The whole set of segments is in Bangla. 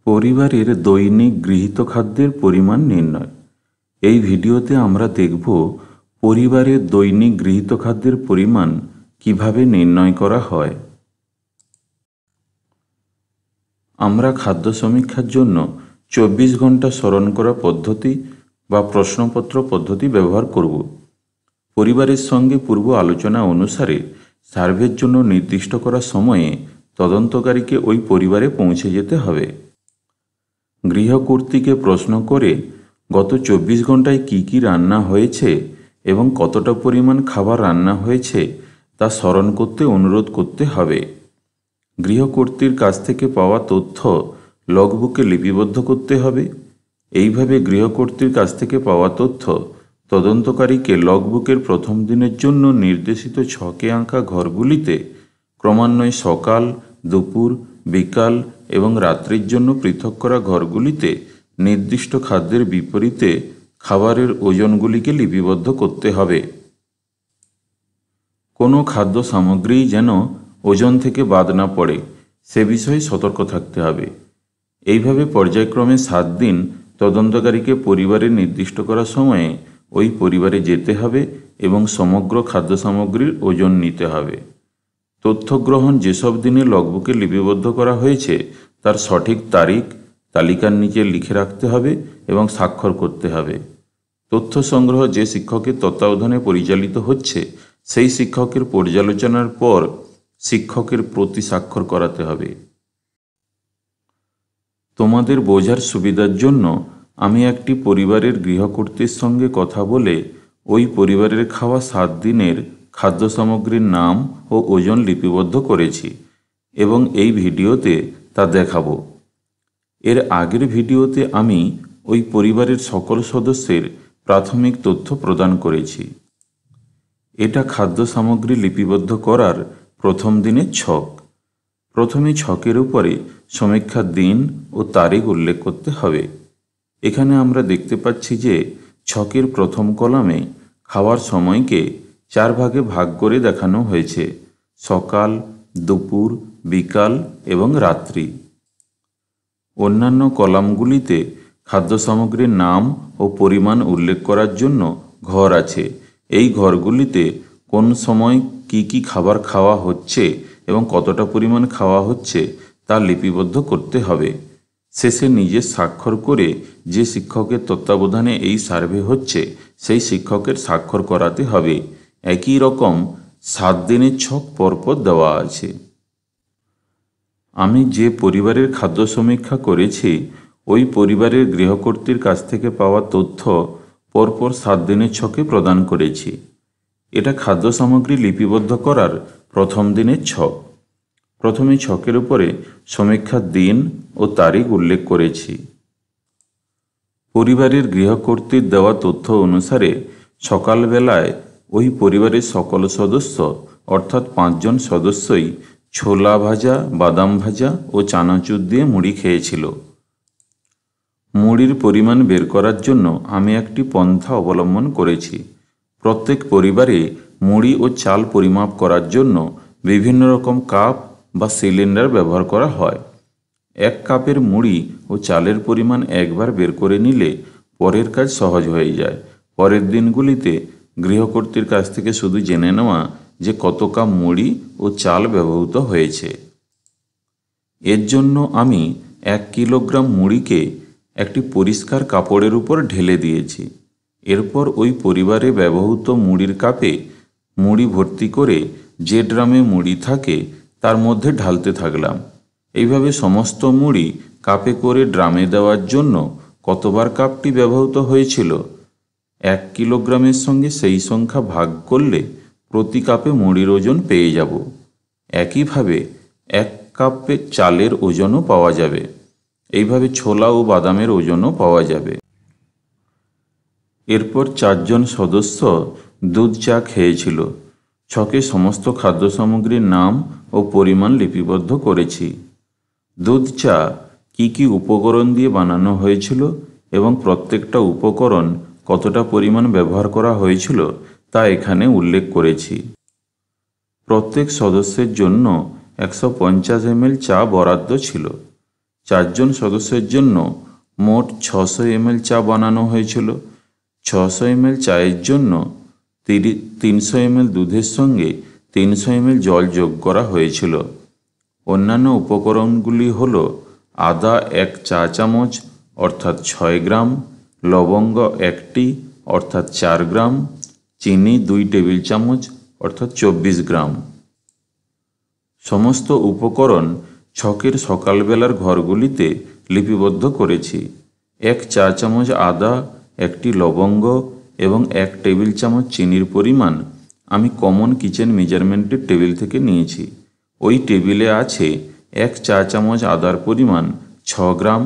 পরিবারের দৈনিক গৃহীত খাদ্যের পরিমাণ নির্ণয়। এই ভিডিওতে আমরা দেখব পরিবারের দৈনিক গৃহীত খাদ্যের পরিমাণ কিভাবে নির্ণয় করা হয়। আমরা খাদ্য সমীক্ষার জন্য 24 ঘন্টা স্মরণ করা পদ্ধতি বা প্রশ্নপত্র পদ্ধতি ব্যবহার করব। পরিবারের সঙ্গে পূর্ব আলোচনা অনুসারে সার্ভের জন্য নির্দিষ্ট করা সময়ে তদন্তকারীকে ওই পরিবারে পৌঁছে যেতে হবে। গৃহকর্ত্রীকে প্রশ্ন করে গত 24 ঘন্টায় কি রান্না হয়েছে এবং কতটা পরিমাণ খাবার রান্না হয়েছে তা স্মরণ করতে অনুরোধ করতে হবে। গৃহকর্ত্রীর কাছ থেকে পাওয়া তথ্য লগবুকে লিপিবদ্ধ করতে হবে। এইভাবে গৃহকর্ত্রীর কাছ থেকে পাওয়া তথ্য তদন্তকারীকে লগবুকের প্রথম দিনের জন্য নির্দেশিত ছকে আঁকা ঘরগুলিতে ক্রমান্বয়ে সকাল, দুপুর, বিকাল এবং রাত্রির জন্য পৃথক করা ঘরগুলিতে নির্দিষ্ট খাদ্যের বিপরীতে খাবারের ওজনগুলিকে লিপিবদ্ধ করতে হবে। কোনো খাদ্য সামগ্রী যেন ওজন থেকে বাদ না পড়ে সে বিষয়ে সতর্ক থাকতে হবে। এইভাবে পর্যায়ক্রমে 7 দিন তদন্তকারীকে পরিবারের নির্দিষ্ট করা সময়ে ওই পরিবারে যেতে হবে এবং সমগ্র খাদ্য সামগ্রীর ওজন নিতে হবে। তথ্য গ্রহণ যেসব দিনে লগবুকে লিপিবদ্ধ করা হয়েছে তার সঠিক তারিখ তালিকার নিচে লিখে রাখতে হবে এবং স্বাক্ষর করতে হবে। তথ্য সংগ্রহ যে শিক্ষকের তত্ত্বাবধানে পরিচালিত হচ্ছে সেই শিক্ষকের পর্যালোচনার পর শিক্ষকের প্রতি স্বাক্ষর করাতে হবে। তোমাদের বোঝার সুবিধার জন্য আমি একটি পরিবারের গৃহকর্ত্রীর সঙ্গে কথা বলে ওই পরিবারের খাওয়া 7 দিনের খাদ্য সামগ্রীর নাম ও ওজন লিপিবদ্ধ করেছি এবং এই ভিডিওতে তা দেখাবো। এর আগের ভিডিওতে আমি ওই পরিবারের সকল সদস্যের প্রাথমিক তথ্য প্রদান করেছি। এটা খাদ্য সামগ্রী লিপিবদ্ধ করার প্রথম দিনের ছক। প্রথমে ছকের উপরে সমীক্ষার দিন ও তারিখ উল্লেখ করতে হবে। এখানে আমরা দেখতে পাচ্ছি যে ছকের প্রথম কলামে খাওয়ার সময়কে 4 ভাগে ভাগ করে দেখানো হয়েছে: সকাল, দুপুর, বিকাল এবং রাত্রি। অন্যান্য কলামগুলিতে খাদ্য সামগ্রীর নাম ও পরিমাণ উল্লেখ করার জন্য ঘর আছে। এই ঘরগুলিতে কোন সময় কি খাবার খাওয়া হচ্ছে এবং কতটা পরিমাণ খাওয়া হচ্ছে তা লিপিবদ্ধ করতে হবে। শেষে নিজে স্বাক্ষর করে যে শিক্ষকের তত্ত্বাবধানে এই সার্ভে হচ্ছে সেই শিক্ষকের স্বাক্ষর করাতে হবে। একই রকম 7 দিনের ছক পরপর দেওয়া আছে। আমি যে পরিবারের খাদ্য সমীক্ষা করেছি ওই পরিবারের গৃহকর্ত্রীর কাছ থেকে পাওয়া তথ্য পরপর 7 দিনের ছকে প্রদান করেছি। এটা খাদ্য সামগ্রী লিপিবদ্ধ করার প্রথম দিনের ছক। প্রথমে ছকের উপরে সমীক্ষার দিন ও তারিখ উল্লেখ করেছি। পরিবারের গৃহকর্ত্রীর দেওয়া তথ্য অনুসারে সকালবেলায় ওই পরিবারের সকল সদস্য অর্থাৎ 5 জন সদস্যই ছোলা ভাজা, বাদাম ভাজা ও চানাচুর দিয়ে মুড়ি খেয়েছিল। মুড়ির পরিমাণ বের করার জন্য আমি একটি পন্থা অবলম্বন করেছি। প্রত্যেক পরিবারে মুড়ি ও চাল পরিমাপ করার জন্য বিভিন্ন রকম কাপ বা সিলিন্ডার ব্যবহার করা হয়। 1 কাপের মুড়ি ও চালের পরিমাণ একবার বের করে নিলে পরের কাজ সহজ হয়ে যায়। পরের দিনগুলিতে গৃহকর্ত্রীর কাছ থেকে শুধু জেনে নেওয়া যে কত কাপ মুড়ি ও চাল ব্যবহৃত হয়েছে। এর জন্য আমি 1 কিলোগ্রাম মুড়িকে একটি পরিষ্কার কাপড়ের উপর ঢেলে দিয়েছি। এরপর ওই পরিবারে ব্যবহৃত মুড়ির কাপে মুড়ি ভর্তি করে যে ড্রামে মুড়ি থাকে তার মধ্যে ঢালতে থাকলাম। এইভাবে সমস্ত মুড়ি কাপে করে ড্রামে দেওয়ার জন্য কতবার কাপটি ব্যবহৃত হয়েছিল 1 কিলোগ্রামের সঙ্গে সেই সংখ্যা ভাগ করলে প্রতি কাপে মুড়ির ওজন পেয়ে যাব। একইভাবে 1 কাপে চালের ওজনও পাওয়া যাবে। এইভাবে ছোলা ও বাদামের ওজনও পাওয়া যাবে। এরপর 4 জন সদস্য দুধ চা খেয়েছিল। ছকে সমস্ত খাদ্য সামগ্রীর নাম ও পরিমাণ লিপিবদ্ধ করেছি। দুধ চা কি উপকরণ দিয়ে বানানো হয়েছিল এবং প্রত্যেকটা উপকরণ কতটা পরিমাণ ব্যবহার করা হয়েছিল তা এখানে উল্লেখ করেছি। প্রত্যেক সদস্যের জন্য 150 ml চা বরাদ্দ ছিল। চারজন সদস্যের জন্য মোট 600 ml চা বানানো হয়েছিল। 600 ml চায়ের জন্য 300 ml দুধের সঙ্গে 300 ml জল যোগ করা হয়েছিল। অন্যান্য উপকরণগুলি হল আদা 1 চা চামচ অর্থাৎ 6 গ্রাম, লবঙ্গ 1টি অর্থাৎ 4 গ্রাম, চিনি 2 টেবিল চামচ অর্থাৎ 24 গ্রাম। সমস্ত উপকরণ ছকের সকালবেলার ঘরগুলিতে লিপিবদ্ধ করেছি। 1 চা চামচ আদা, 1টি লবঙ্গ এবং 1 টেবিল চামচ চিনির পরিমাণ আমি কমন কিচেন মেজারমেন্টের টেবিল থেকে নিয়েছি। ওই টেবিলে আছে 1 চা চামচ আদার পরিমাণ 6 গ্রাম,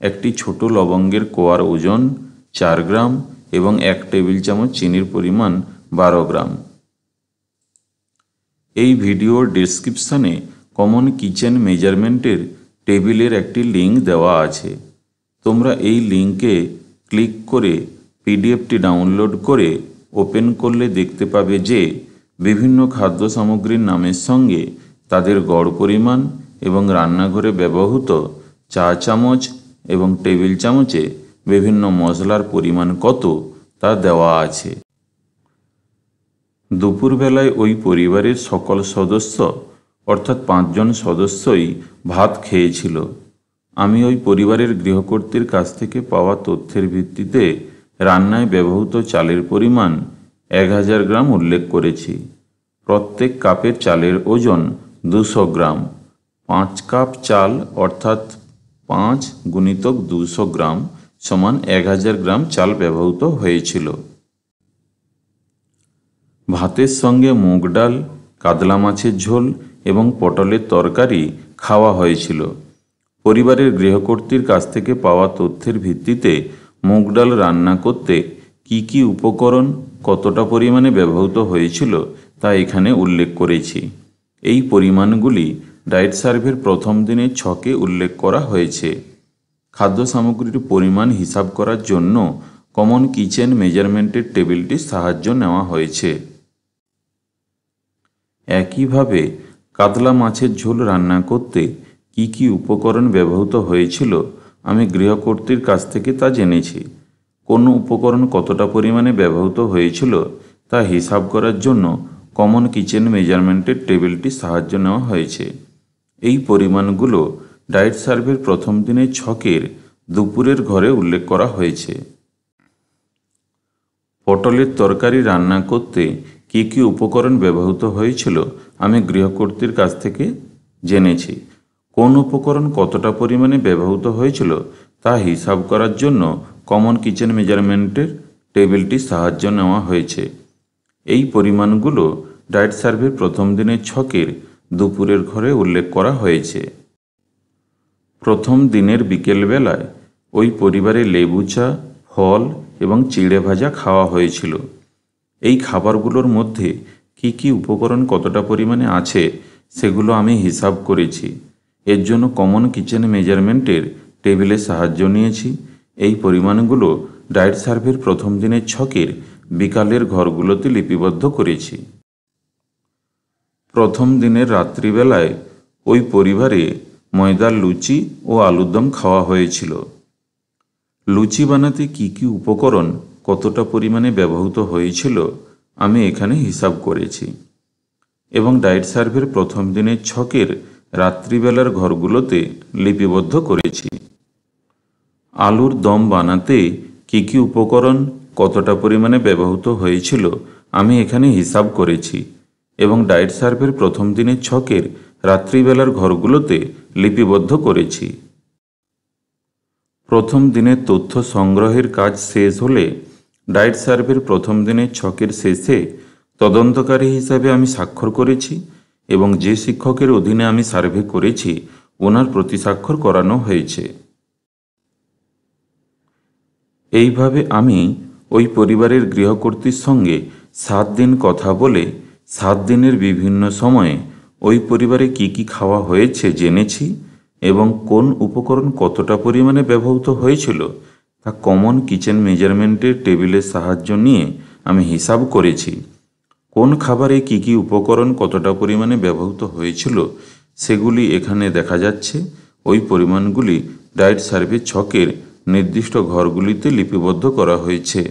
একটি ছোট লবঙ্গের কোয়ার ওজন 4 গ্রাম এবং 1 টেবিল চামচ চিনির পরিমাণ 12 গ্রাম। এই ভিডিওর ডেসক্রিপশনে কমন কিচেন মেজারমেন্টের টেবিলের একটি লিঙ্ক দেওয়া আছে। তোমরা এই লিঙ্কে ক্লিক করে পিডিএফটি ডাউনলোড করে ওপেন করলে দেখতে পাবে যে বিভিন্ন খাদ্য সামগ্রীর নামের সঙ্গে তাদের গড় পরিমাণ এবং রান্নাঘরে ব্যবহৃত চা চামচ এবং টেবিল চামচে বিভিন্ন মশলার পরিমাণ কত তা দেওয়া আছে। দুপুরবেলায় ওই পরিবারের সকল সদস্য অর্থাৎ 5 জন সদস্যই ভাত খেয়েছিল। আমি ওই পরিবারের গৃহকর্ত্রীর কাছ থেকে পাওয়া তথ্যের ভিত্তিতে রান্নায় ব্যবহৃত চালের পরিমাণ 1000 গ্রাম উল্লেখ করেছি। প্রত্যেক কাপের চালের ওজন 200 গ্রাম। 5 কাপ চাল অর্থাৎ 5 গুণিতক 200 গ্রাম সমান 1000 গ্রাম চাল ব্যবহৃত হয়েছিল। ভাতের সঙ্গে মুগ ডাল, কাতলা মাছের ঝোল এবং পটলের তরকারি খাওয়া হয়েছিল। পরিবারের গৃহকর্ত্রীর কাছ থেকে পাওয়া তথ্যের ভিত্তিতে মুগ ডাল রান্না করতে কি কি উপকরণ কতটা পরিমাণে ব্যবহৃত হয়েছিল তা এখানে উল্লেখ করেছি। এই পরিমাণগুলি ডায়েট সার্ভের প্রথম দিনের ছকে উল্লেখ করা হয়েছে। খাদ্য সামগ্রীর পরিমাণ হিসাব করার জন্য কমন কিচেন মেজারমেন্টের টেবিলটির সাহায্য নেওয়া হয়েছে। একইভাবে কাতলা মাছের ঝোল রান্না করতে কি কি উপকরণ ব্যবহৃত হয়েছিল আমি গৃহকর্ত্রীর কাছ থেকে তা জেনেছি। কোন উপকরণ কতটা পরিমাণে ব্যবহৃত হয়েছিল তা হিসাব করার জন্য কমন কিচেন মেজারমেন্টের টেবিলটির সাহায্য নেওয়া হয়েছে। এই পরিমাণগুলো ডায়েট সার্ভের প্রথম দিনের ছকের দুপুরের ঘরে উল্লেখ করা হয়েছে। পটলের তরকারি রান্না করতে কি কি উপকরণ ব্যবহৃত হয়েছিল আমি গৃহকর্ত্রীর কাছ থেকে জেনেছি। কোন উপকরণ কতটা পরিমাণে ব্যবহৃত হয়েছিল তা হিসাব করার জন্য কমন কিচেন মেজারমেন্টের টেবিলটির সাহায্য নেওয়া হয়েছে। এই পরিমাণগুলো ডায়েট সার্ভের প্রথম দিনের ছকের দুপুরের ঘরে উল্লেখ করা হয়েছে। প্রথম দিনের বিকেলবেলায় ওই পরিবারে লেবু চা, ফল এবং চিড়ে ভাজা খাওয়া হয়েছিল। এই খাবারগুলোর মধ্যে কি কি উপকরণ কতটা পরিমাণে আছে সেগুলো আমি হিসাব করেছি। এর জন্য কমন কিচেন মেজারমেন্টের টেবিলের সাহায্য নিয়েছি। এই পরিমাণগুলো ডায়েট সার্ভের প্রথম দিনের ছকের বিকালের ঘরগুলোতে লিপিবদ্ধ করেছি। প্রথম দিনের রাত্রিবেলায় ওই পরিবারে ময়দার লুচি ও আলুর দম খাওয়া হয়েছিল। লুচি বানাতে কি কি উপকরণ কতটা পরিমাণে ব্যবহৃত হয়েছিল আমি এখানে হিসাব করেছি এবং ডায়েট সার্ভের প্রথম দিনের ছকের রাত্রিবেলার ঘরগুলোতে লিপিবদ্ধ করেছি। আলুর দম বানাতে কি কি উপকরণ কতটা পরিমাণে ব্যবহৃত হয়েছিল আমি এখানে হিসাব করেছি এবং ডায়েট সার্ভের প্রথম দিনের ছকের রাত্রিবেলার ঘরগুলোতে লিপিবদ্ধ করেছি। প্রথম দিনের তথ্য সংগ্রহের কাজ শেষ হলে ডায়েট সার্ভের প্রথম দিনের ছকের শেষে তদন্তকারী হিসাবে আমি স্বাক্ষর করেছি এবং যে শিক্ষকের অধীনে আমি সার্ভে করেছি ওনার প্রতি স্বাক্ষর করানো হয়েছে। এইভাবে আমি ওই পরিবারের গৃহকর্ত্রীর সঙ্গে 7 দিন কথা বলে 7 দিনের বিভিন্ন সময়ে ওই পরিবারে কি কি খাওয়া হয়েছে জেনেছি এবং কোন উপকরণ কতটা পরিমাণে ব্যবহৃত হয়েছিল তা কমন কিচেন মেজারমেন্টের টেবিলের সাহায্য নিয়ে আমি হিসাব করেছি। কোন খাবারে কি কি উপকরণ কতটা পরিমাণে ব্যবহৃত হয়েছিল সেগুলি এখানে দেখা যাচ্ছে। ওই পরিমাণগুলি ডায়েট সার্ভে ছকের নির্দিষ্ট ঘরগুলিতে লিপিবদ্ধ করা হয়েছে।